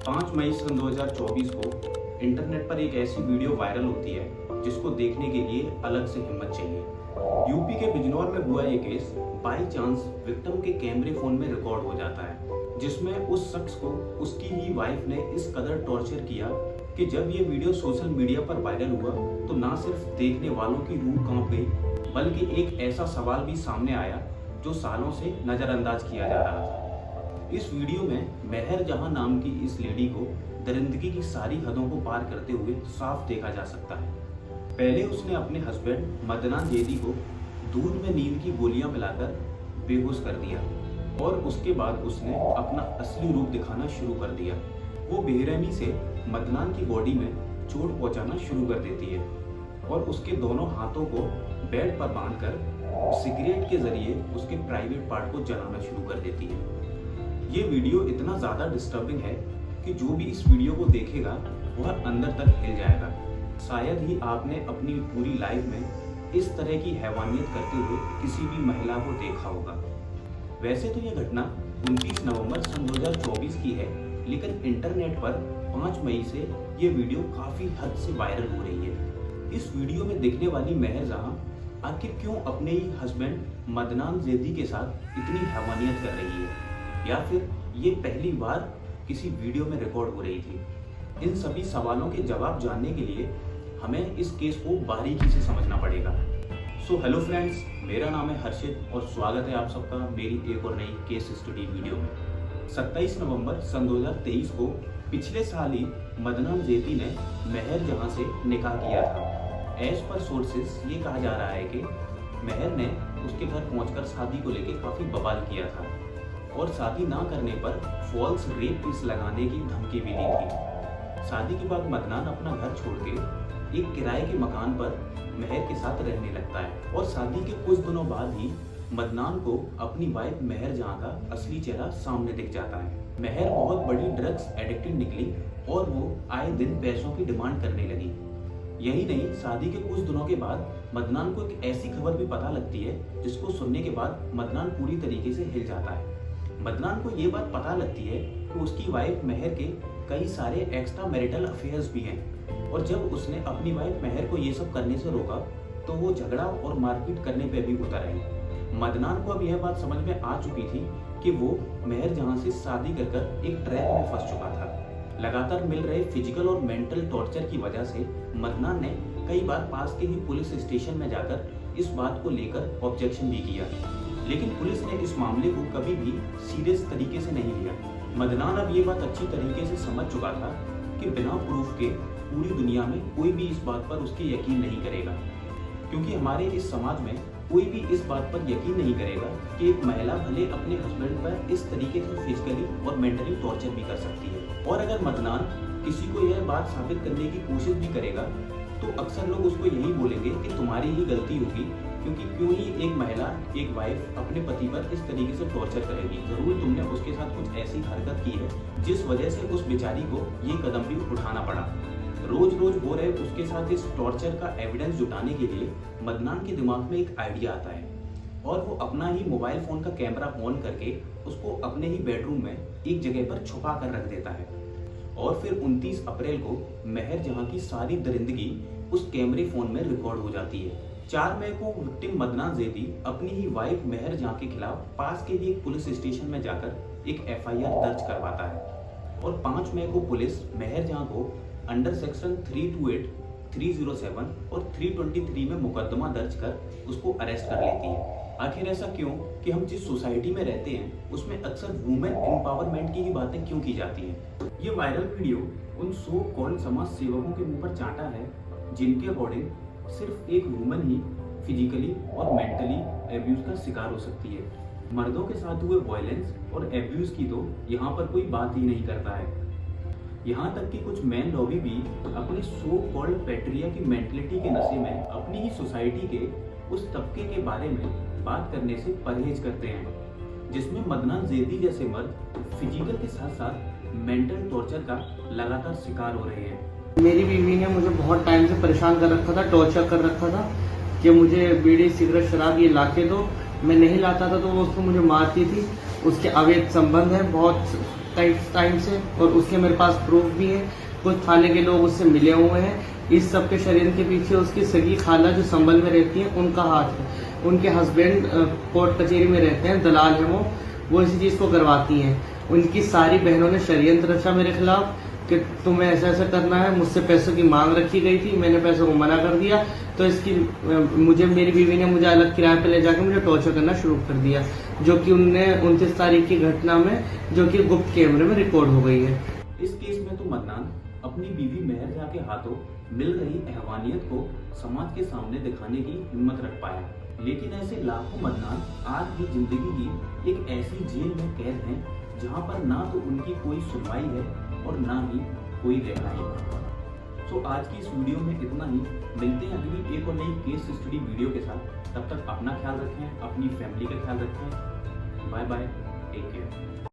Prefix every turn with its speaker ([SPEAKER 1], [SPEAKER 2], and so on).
[SPEAKER 1] 5 मई सन 2024 को इंटरनेट पर एक ऐसी वीडियो वायरल होती है जिसको देखने के लिए अलग से हिम्मत चाहिए। यूपी के बिजनौर में हुआ ये केस बाई चांस विक्टिम के कैमरे फोन में रिकॉर्ड हो जाता है, जिसमें उस शख्स को उसकी ही वाइफ ने इस कदर टॉर्चर किया कि जब ये वीडियो सोशल मीडिया पर वायरल हुआ तो ना सिर्फ देखने वालों की रूह कांप गई, बल्कि एक ऐसा सवाल भी सामने आया जो सालों से नजरअंदाज किया जा रहा था। इस वीडियो में मेहर जहां नाम की इस लेडी को दरिंदगी की सारी हदों को पार करते हुए साफ देखा जा सकता है। पहले उसने अपने हस्बैंड मदनान जैदी को दूध में नींद की गोलियां मिलाकर बेहोश कर दिया और उसके बाद उसने अपना असली रूप दिखाना शुरू कर दिया। वो बेरहमी से मदनान की बॉडी में चोट पहुंचाना शुरू कर देती है और उसके दोनों हाथों को बेड पर बांधकर सिगरेट के जरिए उसके प्राइवेट पार्ट को जलाना शुरू कर देती है। ये वीडियो इतना ज़्यादा डिस्टर्बिंग है कि जो भी इस वीडियो को देखेगा वह अंदर तक हिल जाएगा। शायद ही आपने अपनी पूरी लाइफ में इस तरह की हैवानियत करते हुए किसी भी महिला को देखा होगा। वैसे तो ये घटना 29 नवंबर सन 2024 की है, लेकिन इंटरनेट पर 5 मई से ये वीडियो काफ़ी हद से वायरल हो रही है। इस वीडियो में दिखने वाली मेहर जहां आखिर क्यों अपने ही हस्बैंड मदनान जैदी के साथ इतनी हैवानियत कर रही है, या फिर ये पहली बार किसी वीडियो में रिकॉर्ड हो रही थी। इन सभी सवालों के जवाब जानने के लिए हमें इस केस को बारीकी से समझना पड़ेगा। सो हेलो फ्रेंड्स, मेरा नाम है हर्षित और स्वागत है आप सबका मेरी एक और नई केस स्टडी वीडियो में। 27 नवंबर सन 2023 को पिछले साल ही मदनान जैदी ने मेहर जहां से निकाह किया था। एज पर सोर्सेस ये कहा जा रहा है कि मेहर ने उसके घर पहुंचकर शादी को लेकर काफ़ी बवाल किया था और शादी ना करने पर फॉल्स रेप केस लगाने की धमकी भी दी थी। शादी के बाद मदनान अपना घर छोड़ के एक किराए के मकान पर मेहर के साथ रहने लगता है और शादी के कुछ दिनों बाद ही मदनान को अपनी वाइफ मेहर जहां का असली चेहरा सामने दिख जाता है। मेहर बहुत बड़ी ड्रग्स एडिक्टेड निकली और वो आए दिन पैसों की डिमांड करने लगी। यही नहीं, शादी के कुछ दिनों के बाद मदनान को एक ऐसी खबर भी पता लगती है जिसको सुनने के बाद मदनान पूरी तरीके से हिल जाता है। मदनान को ये बात पता लगती है कि उसकी वाइफ मेहर के कई सारे एक्स्ट्रा मैरिटल अफेयर्स भी हैं और जब उसने अपनी वाइफ मेहर को ये सब करने से रोका तो वो झगड़ा और मारपीट करने पे भी उतर आई। मदनान को अब यह बात समझ में आ चुकी थी कि वो मेहर जहां से शादी कर एक ट्रैप में फंस चुका था। लगातार मिल रहे फिजिकल और मेंटल टॉर्चर की वजह से मदनान ने कई बार पास के ही पुलिस स्टेशन में जाकर इस बात को लेकर ऑब्जेक्शन भी किया, लेकिन पुलिस ने इस मामले को कभी भी सीरियस तरीके से नहीं लिया। मदनान अब ये बात अच्छी तरीके से समझ चुका था कि बिना प्रूफ के पूरी दुनिया में कोई भी इस बात पर उसकी यकीन नहीं करेगा, क्योंकि हमारे इस समाज में कोई भी इस बात पर यकीन नहीं करेगा कि एक महिला भले अपने हस्बैंड पर इस तरीके से फिजिकली और मेंटली टॉर्चर भी कर सकती है। और अगर मदनान किसी को यह बात साबित करने की कोशिश भी करेगा तो अक्सर लोग उसको यही बोलेंगे कि तुम्हारी ही गलती होगी, क्योंकि क्यों ही एक महिला, एक वाइफ अपने पति पर इस तरीके से टॉर्चर करेगी। जरूर तुमने उसके साथ कुछ ऐसी हरकत की है जिस वजह से उस बेचारी को ये कदम भी उठाना पड़ा। रोज रोज हो रहे उसके साथ इस टॉर्चर का एविडेंस जुटाने के लिए मदनान के दिमाग में एक आइडिया आता है और वो अपना ही मोबाइल फोन का कैमरा ऑन करके उसको अपने ही बेडरूम में एक जगह पर छुपा कर रख देता है। और फिर 29 अप्रैल को मेहर जहां की सारी दरिंदगी उस कैमरे फोन में रिकॉर्ड हो जाती है। 4 मई को विक्टिम मदनान जैदी अपनी ही वाइफ मेहर जहां के खिलाफ पास के ही एक पुलिस स्टेशन में जाकर एक FIR दर्ज करवाता है और 5 मई को पुलिस मेहर जहां को अंडर सेक्शन 328, 307 और 323 में मुकदमा दर्ज कर उसको अरेस्ट कर लेती है। आखिर ऐसा क्यों कि हम जिस सोसाइटी में रहते हैं उसमें अक्सर वुमेन एम्पावरमेंट की ही बातें क्यों की जाती हैं? ये वायरल वीडियो उन सो कॉल्ड समाज सेवकों के मुंह पर चाटा है जिनके अकॉर्डिंग सिर्फ एक वुमन ही फिजिकली और मेंटली एब्यूज का शिकार हो सकती है। मर्दों के साथ हुए वायलेंस और एब्यूज की तो यहाँ पर कोई बात ही नहीं करता है। यहाँ तक कि कुछ मैन लॉबी भी अपने सो कॉल्ड पैट्रिया की मेंटलिटी के नशे में अपनी ही सोसाइटी के उस तबके के बारे में बात करने से परहेज करते हैं, जिसमें मदनान जैदी जैसे मर्द फिजिकल के साथ साथ मेंटल टॉर्चर का लगातार शिकार हो रहे हैं।
[SPEAKER 2] मेरी बीवी ने मुझे बहुत टाइम से परेशान कर रखा था, टॉर्चर कर रखा था कि मुझे बीड़ी सिगरेट शराब ये लाके दो। मैं नहीं लाता था तो वो उसको मुझे मारती थी। उसके अवैध संबंध है, बहुत कई टाइम से, और उसके मेरे पास प्रूफ भी है। कुछ थाने के लोग उससे मिले हुए हैं। इस सब के षड्यंत्र के पीछे उसकी सगी खाला जो संभल में रहती है उनका हाथ है। उनके हस्बैंड कोर्ट कचहरी में रहते हैं, दलाल है वो इसी चीज को करवाती हैं। उनकी सारी बहनों ने षड्यंत्र रचा मेरे खिलाफ कि तुम्हें ऐसा ऐसा करना है। मुझसे पैसों की मांग रखी गई थी, मैंने पैसों को मना कर दिया, तो इसकी मेरी बीवी ने मुझे अलग किराए पे ले जाकर मुझे टॉर्चर करना शुरू कर दिया, जो कि उनने 29 तारीख की घटना में, जो कि गुप्त कैमरे में रिकॉर्ड हो गई है।
[SPEAKER 1] इस केस में तो मदनान अपनी बीवी मेहर झा के हाथों मिल रही अहवानियत को समाज के सामने दिखाने की हिम्मत रख पाया, लेकिन ऐसे लाखों मदनान आज भी जिंदगी की एक ऐसी जेल में कैद हैं जहां पर ना तो उनकी कोई सुनवाई है और ना ही कोई रिहाई। तो आज की इस वीडियो में इतना ही। मिलते हैं अगली एक और नई केस स्टडी वीडियो के साथ। तब तक अपना ख्याल रखें, अपनी फैमिली का ख्याल रखें। Bye bye, take care.